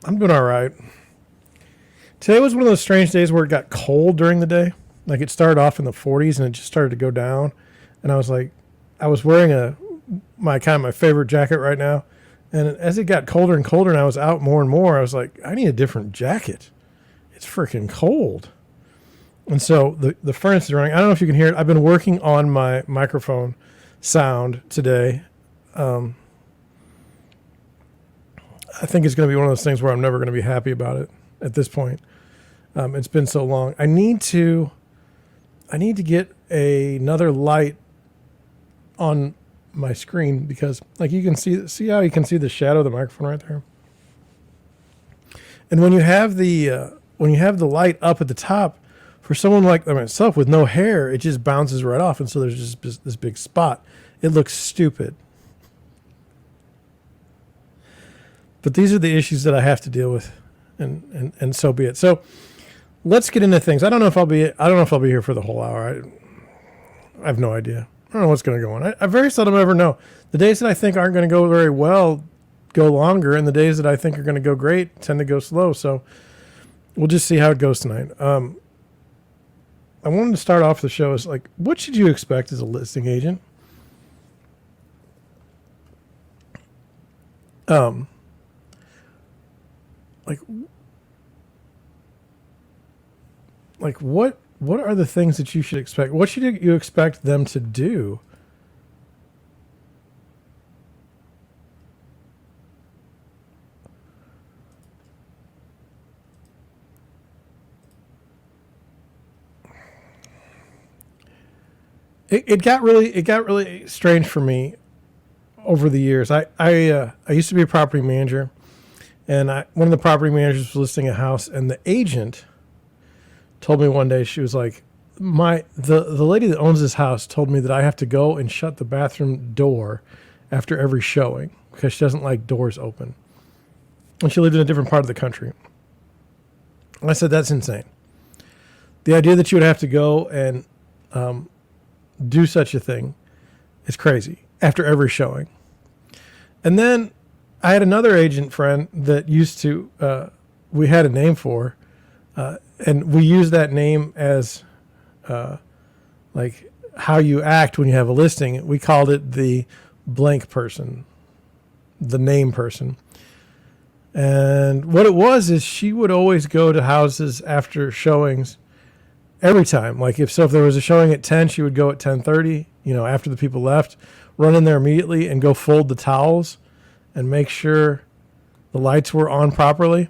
I'm doing all right. Today was one of those strange days where it got cold during the day. Like it started off in the 40s and it just started to go down. And I was like, I was wearing my favorite jacket right now. And as it got colder and colder and I was out more and more, I was like, I need a different jacket. It's freaking cold. And so the furnace is running. I don't know if you can hear it. I've been working on my microphone sound today. I think it's going to be one of those things where I'm never going to be happy about it at this point. It's been so long. I need to get another light on my screen because, like, you can see how you can see the shadow of the microphone right there. And when you have the light up at the top, for someone like myself with no hair, it just bounces right off, and so there's just this big spot. It looks stupid. But these are the issues that I have to deal with, and so be it. So let's get into things. I don't know if I'll be here for the whole hour. I have no idea. I don't know what's going to go on. I very seldom ever know. The days that I think aren't going to go very well go longer, and the days that I think are going to go great tend to go slow. So we'll just see how it goes tonight. I wanted to start off the show as like, what should you expect as a listing agent? Like what are the things that you should expect? What should you expect them to do? It got really strange for me over the years. I used to be a property manager, and one of the property managers was listing a house, and the agent told me one day, she was like, the lady that owns this house told me that I have to go and shut the bathroom door after every showing because she doesn't like doors open. And she lived in a different part of the country. And I said, that's insane. The idea that you would have to go and do such a thing is crazy after every showing. And then I had another agent friend that used to, we had a name for, and we use that name as like how you act when you have a listing. We called it the blank person, the name person. And what it was is she would always go to houses after showings every time. Like if there was a showing at 10, she would go at 10:30, after the people left, run in there immediately and go fold the towels and make sure the lights were on properly.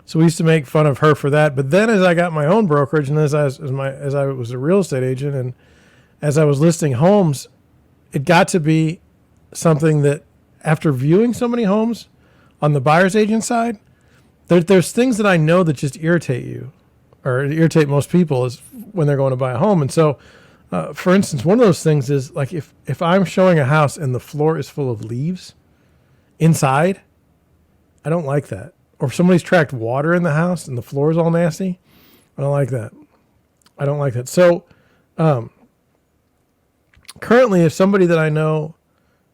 So we used to make fun of her for that. But then as I got my own brokerage and as I was a real estate agent and as I was listing homes, it got to be something that after viewing so many homes on the buyer's agent side, there's things that I know that just irritate you or irritate most people is when they're going to buy a home. And so, for instance, one of those things is like if I'm showing a house and the floor is full of leaves inside, I don't like that. Or if somebody's tracked water in the house and the floor is all nasty, I don't like that. So currently, if somebody that I know,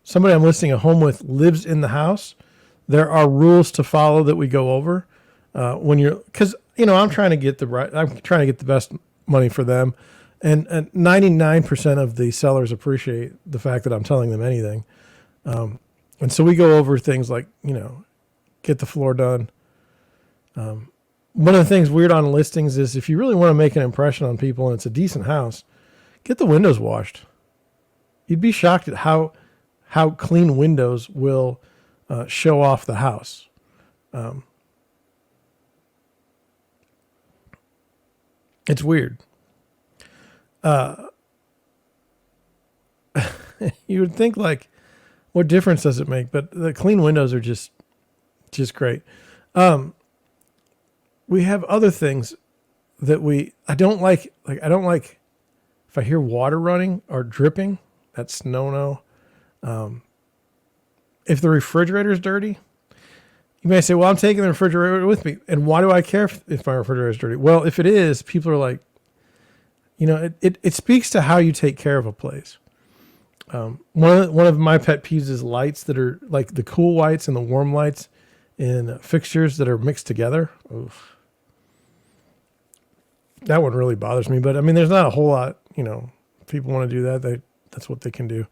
somebody I'm listing a home with lives in the house, there are rules to follow that we go over because I'm trying to get the best money for them. And 99% of the sellers appreciate the fact that I'm telling them anything. And so we go over things like, get the floor done. One of the things weird on listings is if you really want to make an impression on people and it's a decent house, get the windows washed. You'd be shocked at how clean windows will show off the house. It's weird. You would think like, what difference does it make? But the clean windows are just great. We have other things that I don't like. Like I don't like if I hear water running or dripping. That's no. If the refrigerator is dirty, you may say, well, I'm taking the refrigerator with me. And why do I care if my refrigerator is dirty? Well, if it is, people are like, it speaks to how you take care of a place. One of my pet peeves is lights that are like the cool lights and the warm lights in fixtures that are mixed together. Oof. That one really bothers me. But I mean, there's not a whole lot, people want to do that. That's what they can do.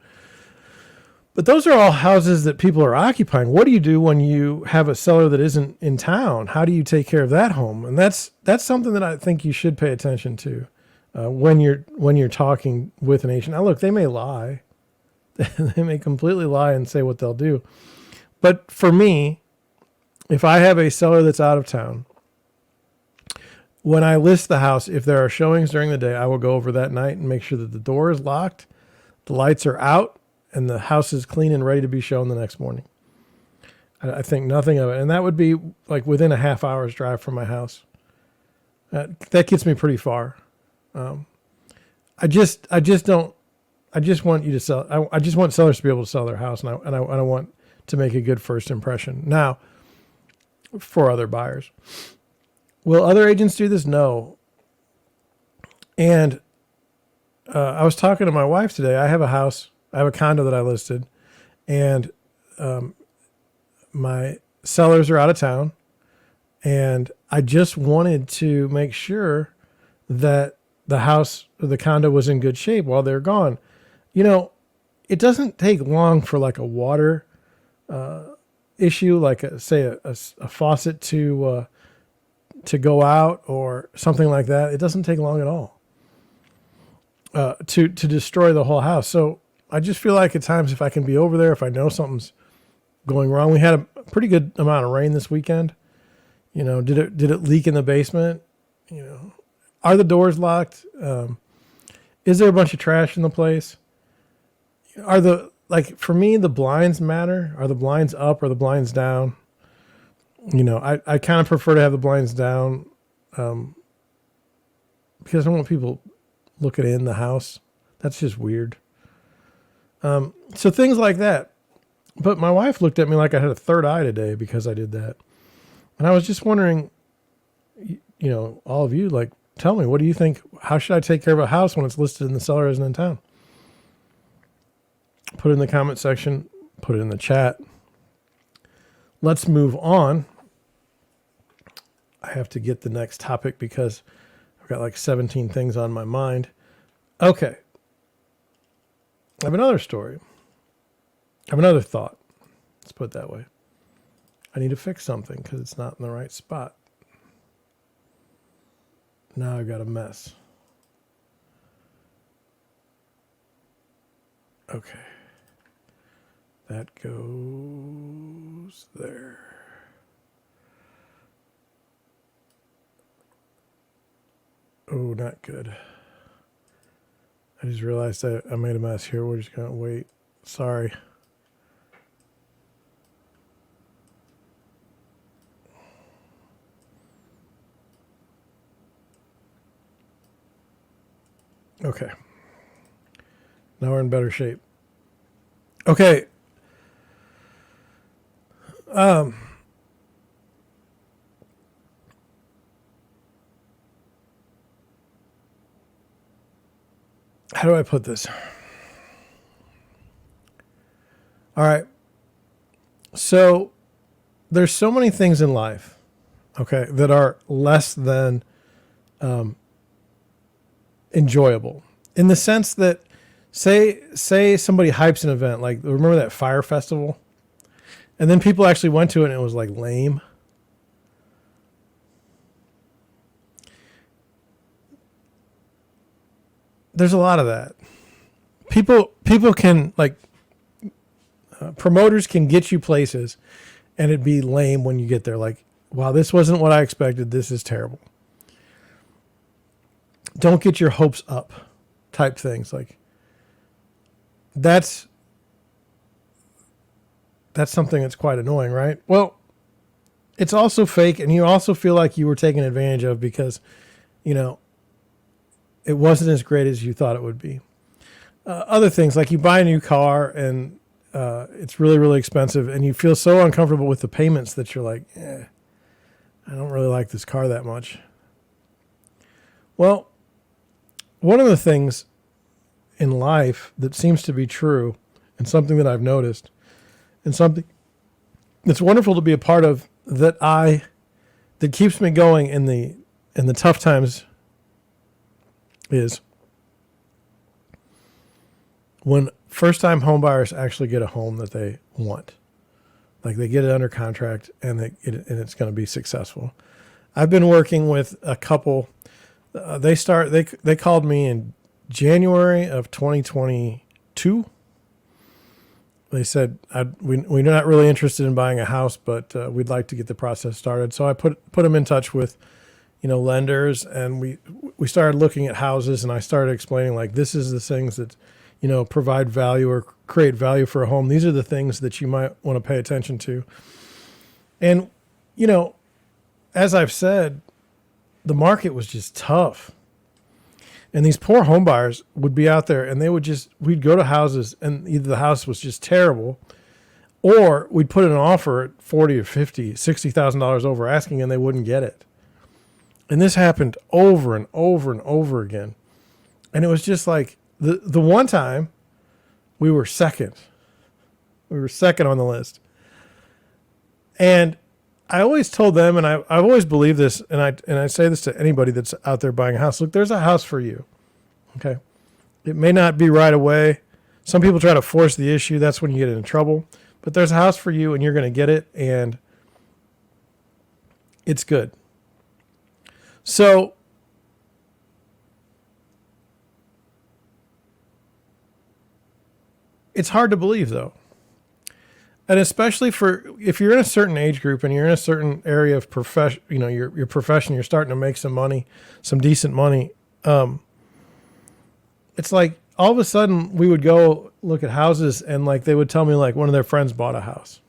But those are all houses that people are occupying. What do you do when you have a seller that isn't in town? How do you take care of that home? And that's something that I think you should pay attention to when you're talking with an agent. Now, look, they may lie. They may completely lie and say what they'll do. But for me, if I have a seller that's out of town, when I list the house, if there are showings during the day, I will go over that night and make sure that the door is locked, the lights are out, and the house is clean and ready to be shown the next morning. I think nothing of it. And that would be like within a half hour's drive from my house. That gets me pretty far. I just want you to sell. I just want sellers to be able to sell their house. And I want to make a good first impression. Now, for other buyers, will other agents do this? No. And I was talking to my wife today. I have a condo that I listed, and my sellers are out of town, and I just wanted to make sure that the house or the condo was in good shape while they're gone. It doesn't take long for like a water issue, like a faucet to go out or something like that. It doesn't take long at all to destroy the whole house. So I just feel like at times if I can be over there, if I know something's going wrong. We had a pretty good amount of rain this weekend. Did it leak in the basement? Are the doors locked? Is there a bunch of trash in the place? For me, the blinds matter. Are the blinds up or the blinds down? I kind of prefer to have the blinds down because I don't want people looking in the house. That's just weird. So things like that. But my wife looked at me like I had a third eye today because I did that. And I was just wondering, all of you, like, tell me, what do you think? How should I take care of a house when it's listed and the seller isn't in town? Put it in the comment section. Put it in the chat. Let's move on. I have to get the next topic because I've got like 17 things on my mind. Okay. I have another story. I have another thought. Let's put it that way. I need to fix something because it's not in the right spot. Now I've got a mess. Okay. That goes there. Oh, not good. I just realized I made a mess here. We're just going to wait. Sorry. Okay. Now we're in better shape. Okay. How do I put this? All right. So there's so many things in life, okay, that are less than enjoyable in the sense that say somebody hypes an event, like remember that fire festival, and then people actually went to it and it was like lame. There's a lot of that. People can promoters can get you places and it'd be lame when you get there. Like, wow, this wasn't what I expected. This is terrible. Don't get your hopes up type things. Like that's something that's quite annoying, right? Well, it's also fake. And you also feel like you were taken advantage of because, it wasn't as great as you thought it would be. Other things like you buy a new car and it's really, really expensive and you feel so uncomfortable with the payments that you're like, I don't really like this car that much. Well, one of the things in life that seems to be true and something that I've noticed and something that's wonderful to be a part of that keeps me going in the tough times is when first-time homebuyers actually get a home that they want. Like they get it under contract and it's going to be successful. I've been working with a couple. They called me in January of 2022. They said we're not really interested in buying a house, but we'd like to get the process started. So I put them in touch with, lenders, and we started looking at houses, and I started explaining like this is the things that, provide value or create value for a home. These are the things that you might want to pay attention to. And, as I've said, the market was just tough. And these poor home buyers would be out there and we'd go to houses and either the house was just terrible or we'd put an offer at $40 or $50, $60,000 over asking and they wouldn't get it. And this happened over and over and over again. And it was just like the one time we were second. We were second on the list. And I always told them, and I've always believed this, and I say this to anybody that's out there buying a house. Look, there's a house for you. Okay. It may not be right away. Some people try to force the issue. That's when you get into trouble. But there's a house for you, and you're going to get it, and it's good. So it's hard to believe, though. And especially if you're in a certain age group and you're in a certain area of profession, your profession, you're starting to make some money, some decent money. It's like all of a sudden we would go look at houses and like they would tell me like one of their friends bought a house,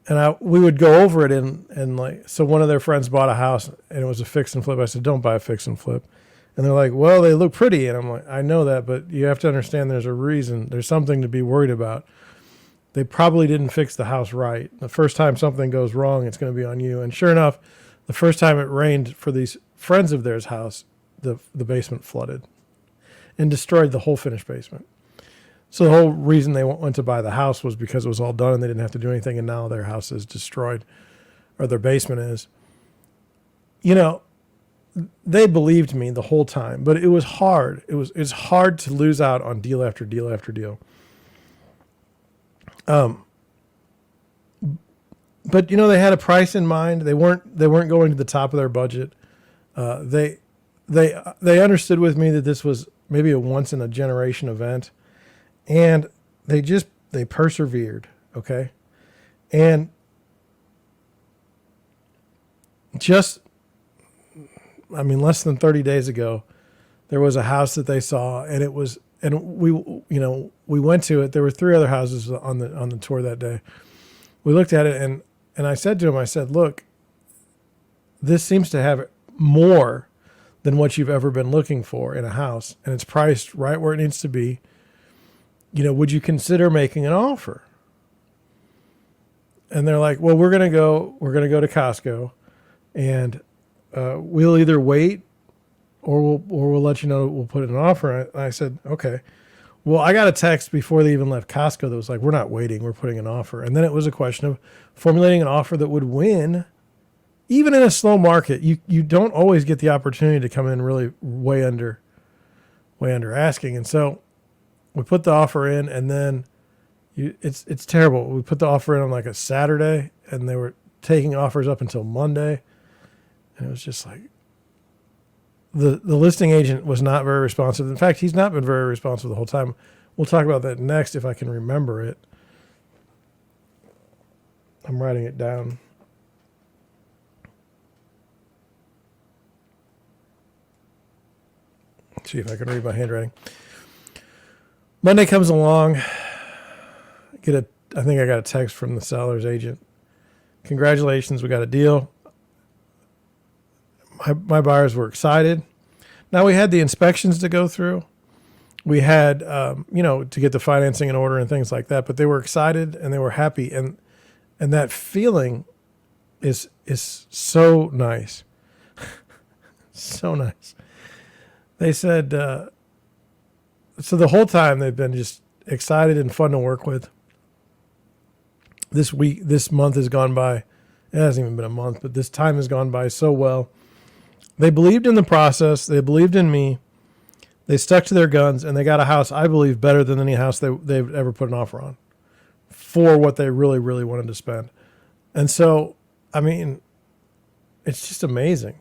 and we would go over it and like so one of their friends bought a house and it was a fix and flip. I said, don't buy a fix and flip. And they're like, well, they look pretty, and I'm like, I know that, but you have to understand there's a reason. There's something to be worried about. They probably didn't fix the house right. The first time something goes wrong, it's going to be on you. And sure enough, the first time it rained for these friends of theirs' house, the basement flooded and destroyed the whole finished basement. So the whole reason they went to buy the house was because it was all done and they didn't have to do anything, and now their house is destroyed, or their basement is. They believed me the whole time, but it was hard. It's hard to lose out on deal after deal after deal. But they had a price in mind. They weren't going to the top of their budget. They understood with me that this was maybe a once in a generation event, and they persevered. Okay. And less than 30 days ago, there was a house that they saw, and we went to it. There were 3 other houses on the tour that day. We looked at it and I said to him, I said, look, this seems to have more than what you've ever been looking for in a house, and it's priced right where it needs to be. Would you consider making an offer? And they're like, well, we're going to go to Costco, and we'll either wait or we'll let you know we'll put in an offer. And I said, okay. Well, I got a text before they even left Costco that was like, we're not waiting, we're putting an offer. And then it was a question of formulating an offer that would win. Even in a slow market, you don't always get the opportunity to come in really way under asking. And so we put the offer in, and then it's terrible. We put the offer in on like a Saturday, and they were taking offers up until Monday. And it was just like, the listing agent was not very responsive. In fact, he's not been very responsive the whole time. We'll talk about that next if I can remember it. I'm writing it down. Let's see if I can read my handwriting. Monday comes along. I think I got a text from the seller's agent. Congratulations, we got a deal. My buyers were excited. Now we had the inspections to go through. We had, to get the financing in order and things like that. But they were excited and they were happy, and that feeling is so nice, so nice. They said so the whole time they've been just excited and fun to work with. This month has gone by It hasn't even been a month, but this time has gone by so well. They believed in the process. They believed in me. They stuck to their guns, and they got a house, I believe, better than any house they've ever put an offer on for what they really, really wanted to spend. And so, I mean, it's just amazing.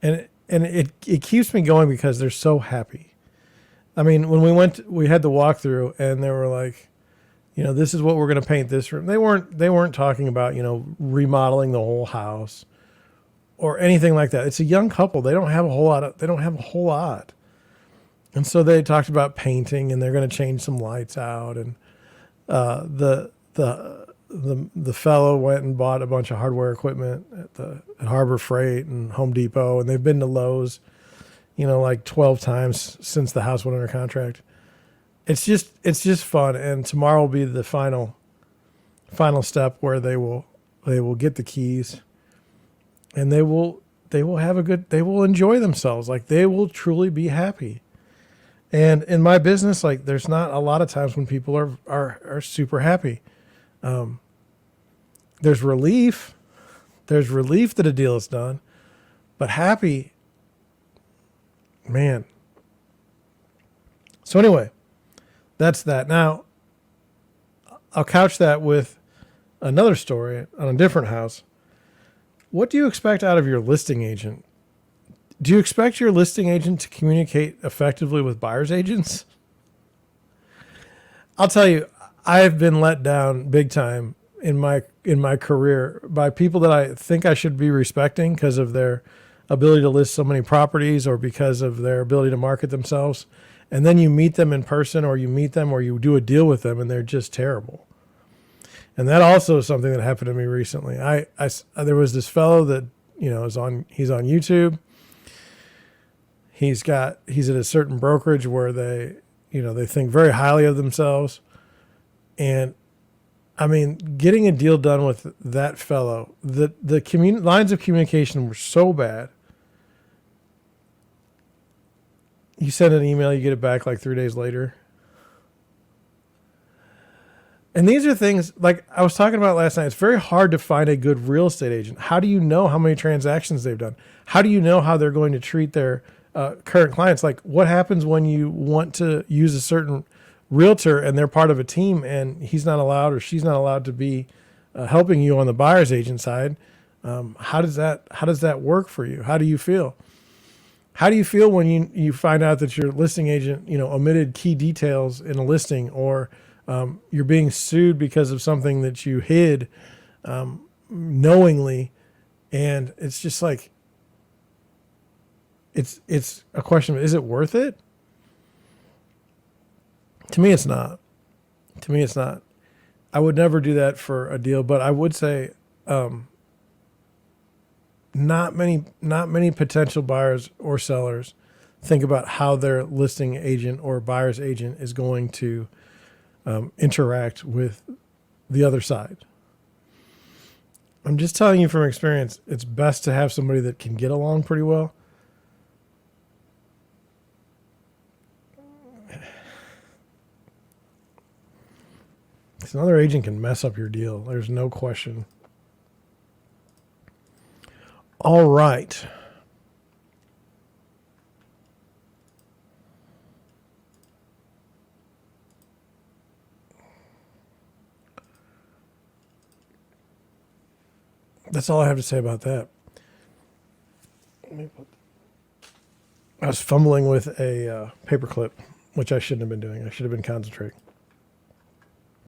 And it keeps me going because they're so happy. I mean, when we had the walkthrough, and they were like, this is what we're going to paint this room. They weren't talking about, remodeling the whole house or anything like that. It's a young couple. They don't have a whole lot. And so they talked about painting, and they're going to change some lights out. And the fellow went and bought a bunch of hardware equipment at Harbor Freight and Home Depot, and they've been to Lowe's, like 12 times since the house went under contract. It's just fun. And tomorrow will be the final step where they will get the keys, and they will enjoy themselves. Like, they will truly be happy. And in my business, like, there's not a lot of times when people are super happy. There's relief. There's relief that a deal is done, but happy, man. So anyway, that's that. Now, I'll couch that with another story on a different house. What do you expect out of your listing agent? Do you expect your listing agent to communicate effectively with buyer's agents? I'll tell you, I've been let down big time in my career by people that I think I should be respecting because of their ability to list so many properties or because of their ability to market themselves. And then you meet them in person, or you meet them or you do a deal with them, and they're just terrible. And that also is something that happened to me recently. There was this fellow that, he's on YouTube. He's at a certain brokerage where they think very highly of themselves. And I mean, getting a deal done with that fellow, the lines of communication were so bad. You send an email, you get it back like 3 days later. And these are things like I was talking about last night. It's very hard to find a good real estate agent. How do you know how many transactions they've done? How do you know how they're going to treat their current clients? Like, what happens when you want to use a certain realtor and they're part of a team and he's not allowed or she's not allowed to be helping you on the buyer's agent side? How does that work for you? How do you feel? How do you feel when you find out that your listing agent, omitted key details in a listing, or you're being sued because of something that you hid knowingly? And it's just like, it's a question of, is it worth it? To me, it's not. I would never do that for a deal, but I would say not many potential buyers or sellers think about how their listing agent or buyer's agent is going to interact with the other side. I'm just telling you from experience, it's best to have somebody that can get along pretty well. Because another agent can mess up your deal. There's no question. All right. That's all I have to say about that. I was fumbling with a paperclip, which I shouldn't have been doing. I should have been concentrating.